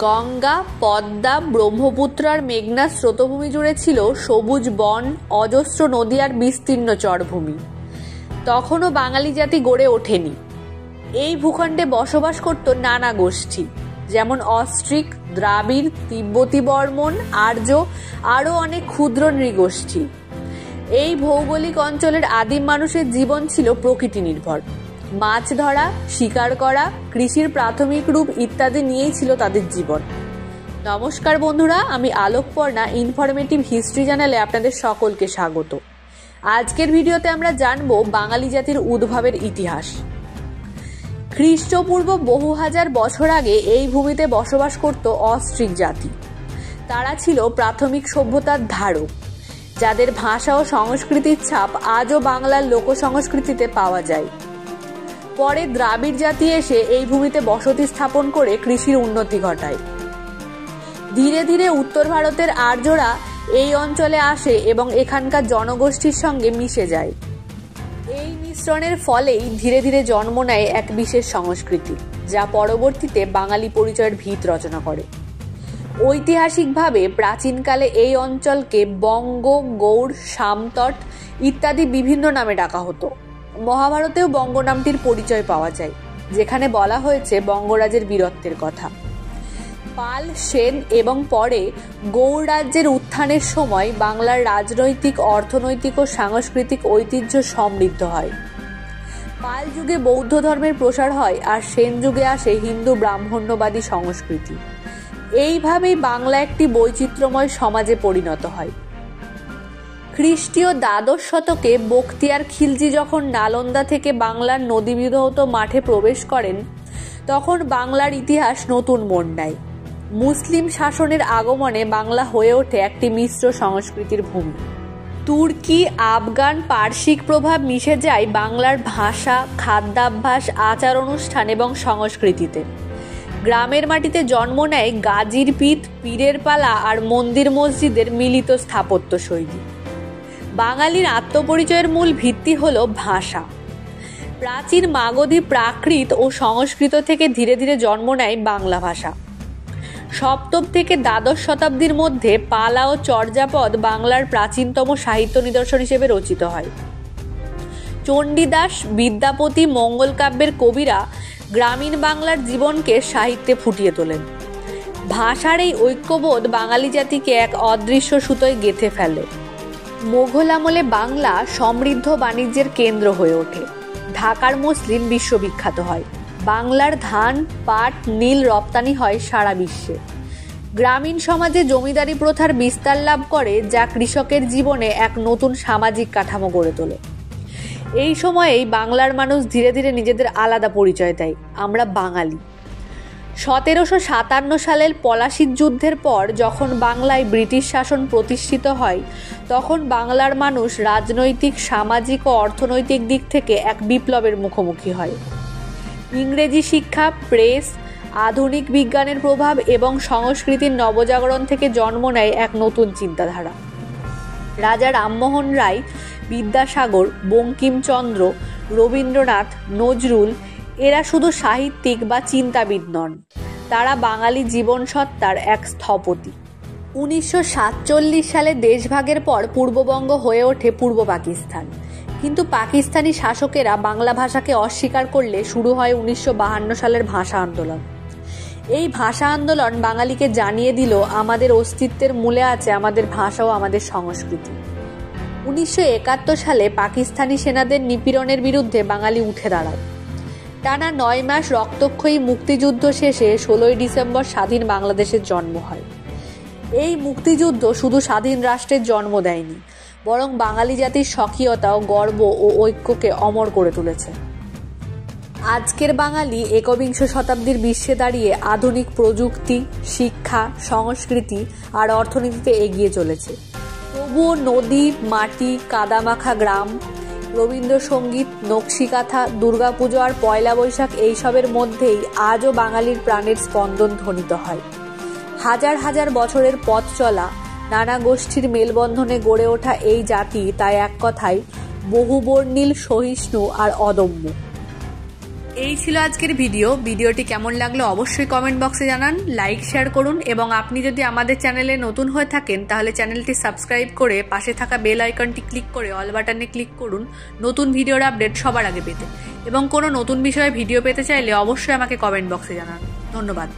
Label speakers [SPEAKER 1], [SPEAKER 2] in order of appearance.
[SPEAKER 1] গঙ্গা, পদ্মা, ব্রহ্মপুত্র আর মেঘনা স্রোতভূমি জুড়ে ছিল সবুজ বন, অজস্র নদী আর বিস্তীর্ণ চরভূমি। তখনও বাঙালি জাতি গড়ে ওঠেনি। এই ভূখণ্ডে বসবাস করত নানা গোষ্ঠী, যেমন অস্ট্রিক, দ্রাবিড়, তিব্বতী বর্মন, আর্য, আরও অনেক ক্ষুদ্র নৃগোষ্ঠী। এই ভৌগোলিক অঞ্চলের আদিম মানুষের জীবন ছিল প্রকৃতি নির্ভর। মাছ ধরা, শিকার করা, কৃষির প্রাথমিক রূপ ইত্যাদি নিয়েই ছিল তাদের জীবন। নমস্কার বন্ধুরা, আমি আলোকপর্ণা ইনফরমেটিভ হিস্ট্রি চ্যানেলে আপনাদের সকলকে স্বাগত। আজকের ভিডিওতে আমরা জানব বাঙালি জাতির উদ্ভবের ইতিহাস। খ্রিস্টপূর্ব বহু হাজার বছর আগে এই ভূমিতে বসবাস করত অস্ট্রিক জাতি। তারা ছিল প্রাথমিক সভ্যতার ধারক, যাদের ভাষা ও সংস্কৃতির ছাপ আজও বাংলার লোক সংস্কৃতিতে পাওয়া যায়। পরে দ্রাবিড় জাতি এসে এই ভূমিতে বসতি স্থাপন করে কৃষির উন্নতি ঘটায়। ধীরে ধীরে উত্তর ভারতের আর্যরা এই অঞ্চলে আসে এবং এখানকার জনগোষ্ঠীর সঙ্গে মিশে যায়। এই মিশ্রণের ফলেই ধীরে ধীরে জন্ম নেয় এক বিশেষ সংস্কৃতি, যা পরবর্তীতে বাঙালি পরিচয়ের ভিত রচনা করে। ঐতিহাসিকভাবে প্রাচীনকালে এই অঞ্চলকে বঙ্গ, গৌড়, সামতট ইত্যাদি বিভিন্ন নামে ডাকা হতো। মহাভারতেও বঙ্গ নামটির পরিচয় পাওয়া যায়, যেখানে বলা হয়েছে বঙ্গরাজের বীরত্বের কথা। পাল, সেন এবং পরে গৌড় রাজ্যের উত্থানের সময় বাংলার রাজনৈতিক, অর্থনৈতিক ও সাংস্কৃতিক ঐতিহ্য সমৃদ্ধ হয়। পাল যুগে বৌদ্ধ ধর্মের প্রসার হয় আর সেন যুগে আসে হিন্দু ব্রাহ্মণ্যবাদী সংস্কৃতি। এইভাবেই বাংলা একটি বৈচিত্র্যময় সমাজে পরিণত হয়। খ্রিস্টীয় দ্বাদশ শতকে বখতিয়ার খিলজি যখন নালন্দা থেকে বাংলার নদীবিধৌত মাঠে প্রবেশ করেন, তখন বাংলার ইতিহাস নতুন মোড় নেয়। মুসলিম শাসনের আগমনে বাংলা হয়ে ওঠে একটি মিশ্র সংস্কৃতির ভূমি। তুর্কি, আফগান, পার্সিক প্রভাব মিশে যায় বাংলার ভাষা, খাদ্যাভ্যাস, আচার অনুষ্ঠান এবং সংস্কৃতিতে। গ্রামের মাটিতে জন্ম নেয় গাজীর পিঠ, পীরের পালা আর মন্দির মসজিদের মিলিত স্থাপত্য শৈলী। বাঙালির আত্মপরিচয়ের মূল ভিত্তি হল ভাষা। প্রাচীন মাগধী, প্রাকৃত ও সংস্কৃত থেকে ধীরে ধীরে জন্ম নেয় বাংলা ভাষা। সপ্তম থেকে দ্বাদশ শতাব্দীর মধ্যে পালা ও চর্যাপদ বাংলার প্রাচীনতম সাহিত্য নিদর্শন হিসেবে রচিত হয়। চণ্ডীদাস, বিদ্যাপতি, মঙ্গল কাব্যের কবিরা গ্রামীণ বাংলার জীবনকে সাহিত্যে ফুটিয়ে তোলেন। ভাষার এই ঐক্যবোধ বাঙালি জাতিকে এক অদৃশ্য সুতোয় গেঁথে ফেলে। মোঘল আমলে বাংলা সমৃদ্ধ বাণিজ্যের কেন্দ্র হয়ে ওঠে। ঢাকার মসলিন বিশ্ববিখ্যাত হয়। বাংলার ধান, পাট, নীল রপ্তানি হয় সারা বিশ্বে। গ্রামীণ সমাজে জমিদারি প্রথার বিস্তার লাভ করে, যা কৃষকের জীবনে এক নতুন সামাজিক কাঠামো গড়ে তোলে। এই সময়েই বাংলার মানুষ ধীরে ধীরে নিজেদের আলাদা পরিচয় দেয়, আমরা বাঙালি। 1757 সালের পলাশীর যুদ্ধের পর যখন বাংলায় ব্রিটিশ শাসন প্রতিষ্ঠিত হয়, তখন বাংলার মানুষ রাজনৈতিক, সামাজিক ও অর্থনৈতিক দিক থেকে এক বিপ্লবের মুখোমুখি হয়। ইংরেজি শিক্ষা, প্রেস, আধুনিক বিজ্ঞানের প্রভাব এবং সংস্কৃতির নবজাগরণ থেকে জন্ম নেয় এক নতুন চিন্তাধারা। রাজা রামমোহন রায়, বিদ্যাসাগর, বঙ্কিমচন্দ্র, রবীন্দ্রনাথ, নজরুল এরা শুধু সাহিত্যিক বা চিন্তাবিদ নন, তারা বাঙালি জীবনসত্তার এক স্থপতি। 1947 সালে দেশভাগের পর পূর্ববঙ্গ হয়ে ওঠে পূর্ব পাকিস্তান, কিন্তু পাকিস্তানি শাসকেরা বাংলা ভাষাকে অস্বীকার করলে শুরু হয় 1952 সালের ভাষা আন্দোলন। এই ভাষা আন্দোলন বাঙালিকে জানিয়ে দিল, আমাদের অস্তিত্বের মূলে আছে আমাদের ভাষা ও আমাদের সংস্কৃতি। 1971 সালে পাকিস্তানি সেনাদের নিপীড়নের বিরুদ্ধে বাঙালি উঠে দাঁড়ায়। টানা 9 মাস রক্তক্ষয়ী মুক্তিযুদ্ধ শেষে 16 ডিসেম্বর স্বাধীন বাংলাদেশের জন্ম হয়। এই মুক্তিযুদ্ধ শুধু স্বাধীন রাষ্ট্রের জন্ম দেয়নি, বরং বাঙালি জাতির স্বকীয়তা ও গর্ব ও ঐক্যকে অমর করে তুলেছে। আজকের বাঙালি একবিংশ শতাব্দীর বিশ্বে দাঁড়িয়ে আধুনিক প্রযুক্তি, শিক্ষা, সংস্কৃতি আর অর্থনীতিতে এগিয়ে চলেছে। তবুও নদী, মাটি, কাদামাখা গ্রাম, রবীন্দ্রসঙ্গীত, নকশিকাঁথা, দুর্গাপুজো আর পয়লা বৈশাখ এইসবের মধ্যেই আজও বাঙালির প্রাণের স্পন্দন ধ্বনিত হয়। হাজার হাজার বছরের পথ চলা, নানা গোষ্ঠীর মেলবন্ধনে গড়ে ওঠা এই জাতি তাই এক কথায় বহুবর্ণিল, সহিষ্ণু আর অদম্য। এই ছিল আজকের ভিডিওটি কেমন লাগলো অবশ্যই কমেন্ট বক্সে জানান, লাইক শেয়ার করুন এবং আপনি যদি আমাদের চ্যানেলে নতুন হয়ে থাকেন তাহলে চ্যানেলটি সাবস্ক্রাইব করে পাশে থাকা বেল আইকনটি ক্লিক করে অল বাটনে ক্লিক করুন নতুন ভিডিওর আপডেট সবার আগে পেতে। এবং কোনো নতুন বিষয়ে ভিডিও পেতে চাইলে অবশ্যই আমাকে কমেন্ট বক্সে জানান। ধন্যবাদ।